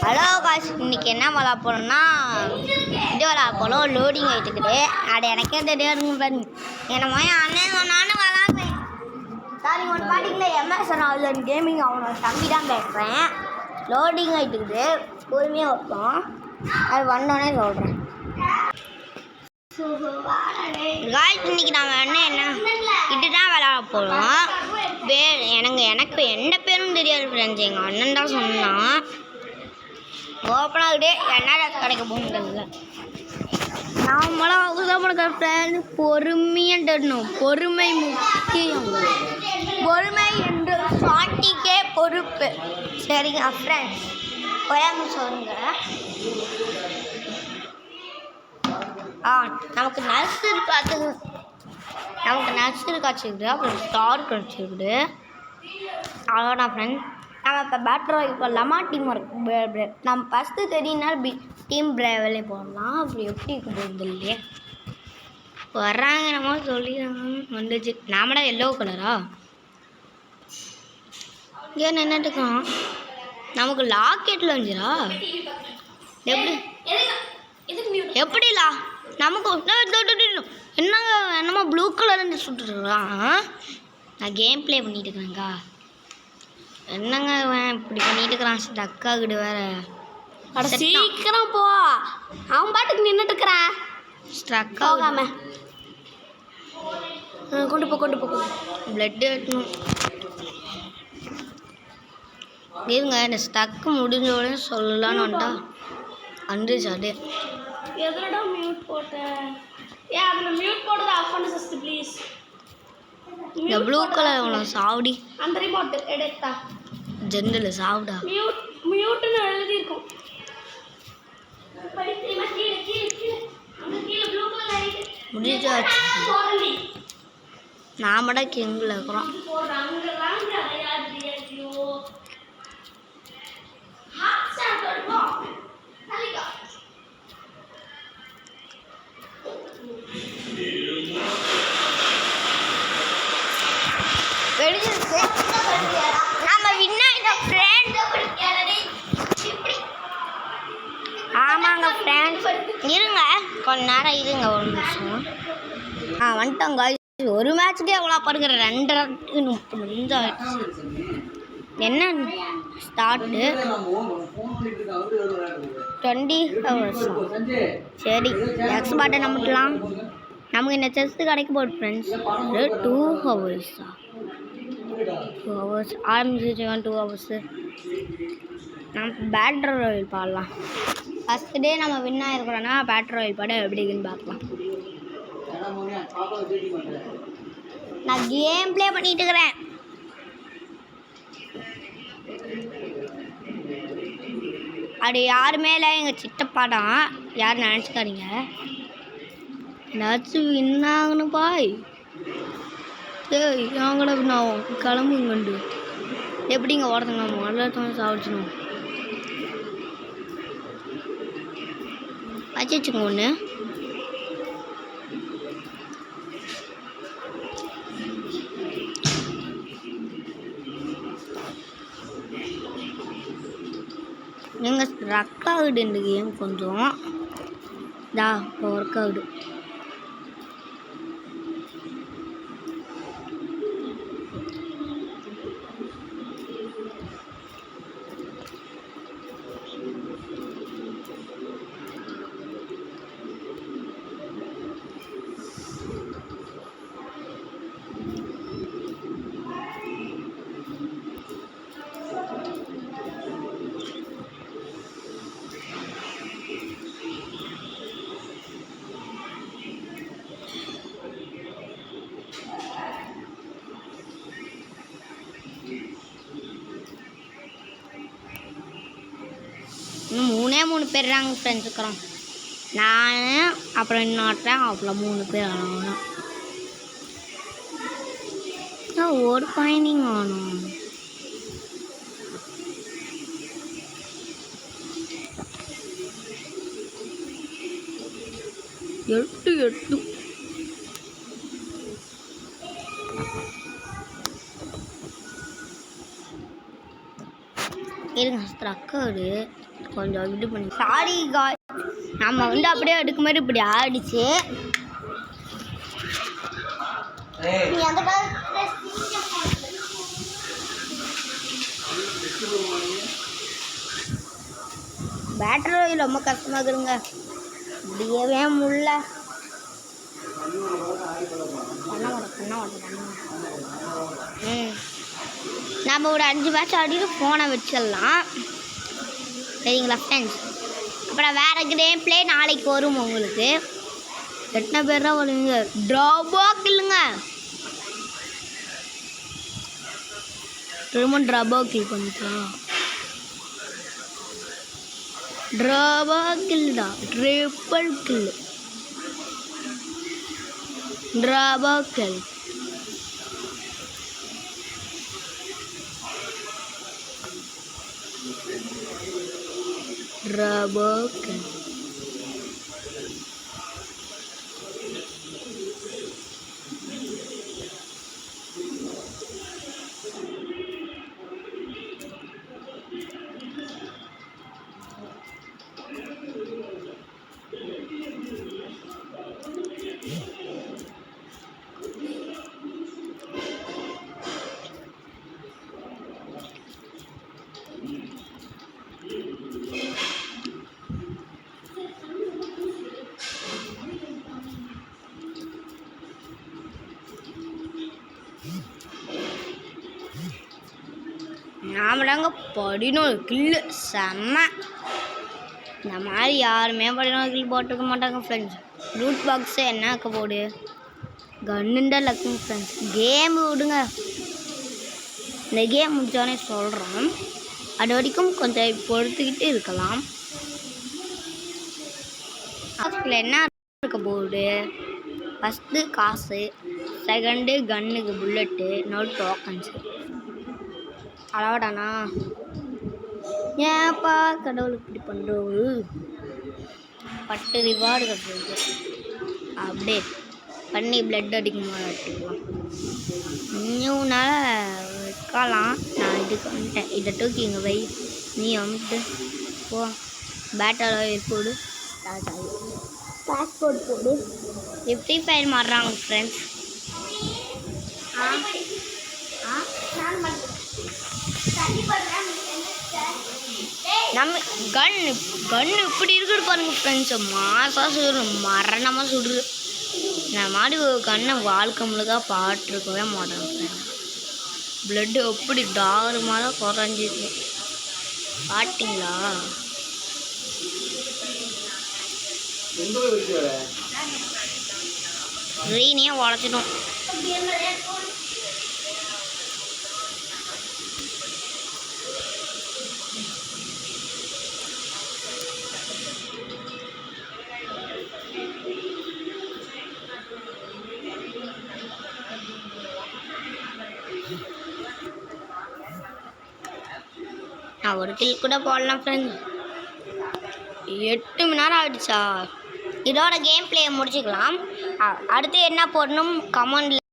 Hello guys, இன்னைக்கு என்ன விளாட போகிறோம்னா இது விளாட போகிறோம். லோடிங் ஆகிட்டுக்குது. அது எனக்கே தெரியாதுங்க பாருங்க. என்னமோ அண்ணன் நானும் விளாட்றேன். சாரி, ஒன்று பாட்டிங்களே எம்எஸ்என் ஆன்லைன் கேமிங் அவனோட தம்பி தான் பேசுகிறேன். லோடிங் ஆகிட்டுக்குது, பொறுமையாக வைப்போம். அது வந்தோடனே சொல்கிறேன். காய்ஸ், இன்னைக்கு நாம் என்ன இதுதான் விளாட போகிறோம். எனக்கு எந்த பேரும் தெரியாது ஃப்ரெண்ட்ஸ். எங்கள் அண்ணன் தான் சொன்னான். ஓப்பனாகிட்டே என்ன கிடைக்க போகுன்றதில்ல. நாமளாம் அவசரப்படுற ஃப்ரெண்ட்ஸ். பொறுமையாக தரணும். பொறுமை முக்கியம். பொறுமை என்று சாட்டிக்கே பொறுப்பு. சரிங்க ஃப்ரெண்ட்ஸ், ஒரே சொல்லுங்க. நமக்கு நர்சரி பார்த்துக்கு காய்ச்சிருக்குது. அப்புறம் ஸ்டார் கிடச்சிருக்குது. அவ்வளோதான் ஃப்ரெண்ட்ஸ். நம்ம இப்போ பேட்டர் வாங்கி போடலாமா டீம் ஒர்க்? நம்ம ஃபஸ்ட்டு தெரியும்னா டீம் பிரேவலே போடலாம். அப்படி எப்படி இருக்க போகுது இல்லையே. வர்றாங்க நம்ம சொல்லிடுறாங்க. வந்துச்சு. நாமடா எல்லோ கலரா ஏன் நின்றுட்டுக்கோம். நமக்கு லாக்கெட்டில் வந்துடா. எப்படிலா நமக்கு என்னங்க என்னமோ ப்ளூ கலர் இருந்து சுட்டுருக்கான். நான் கேம் ப்ளே பண்ணிட்டு இருக்கிறேங்க்கா. என்னங்க இப்படி பண்ணிட்டு இருக்கிறான். ஸ்டக் ஆகுது வேற. சீக்கிரம் போ. அவன் பாட்டுக்கு நின்றுட்டு இருக்கிறான். ஸ்ட்ரக் ஆகாம கொண்டு போ. பிளட் ஏற்றணும். இருங்க, இந்த ஸ்டக்கு முடிஞ்ச உடனே சொல்லலான்னு வந்துட்டா வந்துச்சு. அது எதுலடா மியூட் போட்டேன்? அதில் மியூட் போட்டது ஆஃப் பண்ணு சிஸ்டர் ப்ளீஸ். இந்த ப்ளூ கலர் உனக்கு சாவடி. அந்த ரிமோட் எடுத்தா ஜென்ரல் சாவுடா. மியூட்னு எழுதியிருக்கும். முடிஞ்சாச்சு. நாமடா கிங்கில் இருக்கிறோம். ஆமாங்க ஃப்ரெண்ட்ஸ், இருங்க கொஞ்ச நேரம் இருங்க, ஒரு நிமிஷம். வந்துட்டோங்க. ஒரு மேட்ச்சுக்கே எவ்வளோ பாருங்க. 2:30 நிமிஷம் ஆயிடுச்சு. என்ன ஸ்டார்ட்டு 20 hours. சரி, எக்ஸ் பாட்டை நம்பிக்கலாம். நமக்கு இந்த செஸ்ட்டு கிடைக்க போகுது ஃப்ரெண்ட்ஸ். 2 hours ஆரம்பிச்சிருக்கோம். 2 hours. நம்ம பேட்டர் ராயல் பாடலாம். ஃபஸ்ட் டே நம்ம வின் ஆகிருக்கிறோன்னா பேட்டர் ராயல் பாட எப்படி இருக்குன்னு பார்க்கலாம். நான் கேம் ப்ளே பண்ணிட்டு இருக்கிறேன். அது யாருமே இல்லை, எங்கள் சித்தப்பாடம். யாரும் நினச்சிக்காதீங்க. ஏதாச்சும் வின் ஆகணும் பாய். சரி நாங்கள நான் கிளம்புங்கண்டு. எப்படிங்க ஓடுறதுங்க? முதல்ல சாப்பிடுச்சணும் வச்சுங்க ஒன்று. நீங்கள் ஸ்ட்ரக் ஆகுது இந்த கேம் கொஞ்சம். இப்போ ஒர்க் ஆகுது. இன்னும் 3 பேர் தாங்க ஃப்ரெண்ட்ஸ் இருக்கிறோம். நான் அப்புறம் இன்னொருத்தேன், அப்புறம் 3 பேர் ஆகணும். ஒரு பயணிங் ஆகணும். எட்டு இருங்க ஸ்ட்ரக்கடு கொஞ்சம் இது பண்ணி சாரி காய் நம்ம வந்து அப்படியே எடுக்க மாதிரி இப்படி ஆடிச்சு நீ அந்த பேட்டரி ரொம்ப கஷ்டமாகுதுங்க முடியவே முடியல நம்ம ஒரு 5 மேட்ச் ஆடிட்டு ஃபோனை வச்சிடலாம் சரிங்களா ஃப்ரெண்ட்ஸ் அப்புறம் வேறு கேம் ப்ளே நாளைக்கு வரும் உங்களுக்கு எத்தனை பேர் தான் வருவீங்க ட்ராபாக் இல்லைங்க திரும்ப ட்ராபாக் கில் பண்ணிட்டா ட்ராபாக் கில்டா ட்ரிபிள் கில் ட்ராபாக் கில் ட்ராபாக் கில் நாம படினோம் கில்லு செம்ம இந்த மாதிரி யாருமே படினோம் கில் போட்டிருக்க மாட்டாங்க ஃப்ரெண்ட்ஸ் ரூட் பாக்ஸு என்ன இருக்க போடு கன்னுண்டா லக்குங்க ஃப்ரெண்ட்ஸ் கேமு விடுங்க இந்த கேம் முடிச்சோடனே சொல்கிறோம் அது வரைக்கும் கொஞ்சம் பொறுத்துக்கிட்டு இருக்கலாம் அதில் என்ன இருக்க போகுது ஃபஸ்ட்டு காசு செகண்டு கன்னுக்கு புல்லட்டு இன்னொரு டோக்கன்ஸு அளவாடாண்ணா ஏன்ப்பா கடவுள் இப்படி பண்ணுறது பட்டு ரிவார்டு கட்டுறது அப்படியே பண்ணி பிளட் அடிக்கும் போது அடிக்கலாம் இன்னும்னால வைக்கலாம் நான் இதுக்கு வந்துட்டேன் இதை தூக்கி இங்கே வை நீ வந்துட்டு போ பேட்டரில் போடு பாஸ்போர்ட் போடு ஃப்ரீ ஃபயர் மாறுறாங்க ஃப்ரெண்ட்ஸ் நம்ம கன் இப்படி இருக்குது பாருங்க ஃப்ரெண்ட்ஸ் மாசாக சுடுற மரணமாக சுடுது நான் மாதிரி ஒரு கண்ணை வாழ்க்கை முழுக்க பாட்டிருக்கவே மாட்டேன் ஃப்ரெண்ட்ஸ் பிளட்டு எப்படி டாருமாக குறைஞ்சிது பாட்டிங்களா ரீனே உடச்சிடும் நான் ஒரு கில் கூட போடலாம் ஃப்ரெண்ட்ஸ் 8 மணி நேரம் ஆகிடுச்சா இதோட கேம் பிளேயை முடிச்சுக்கலாம் அடுத்து என்ன போடணும் கமெண்டில்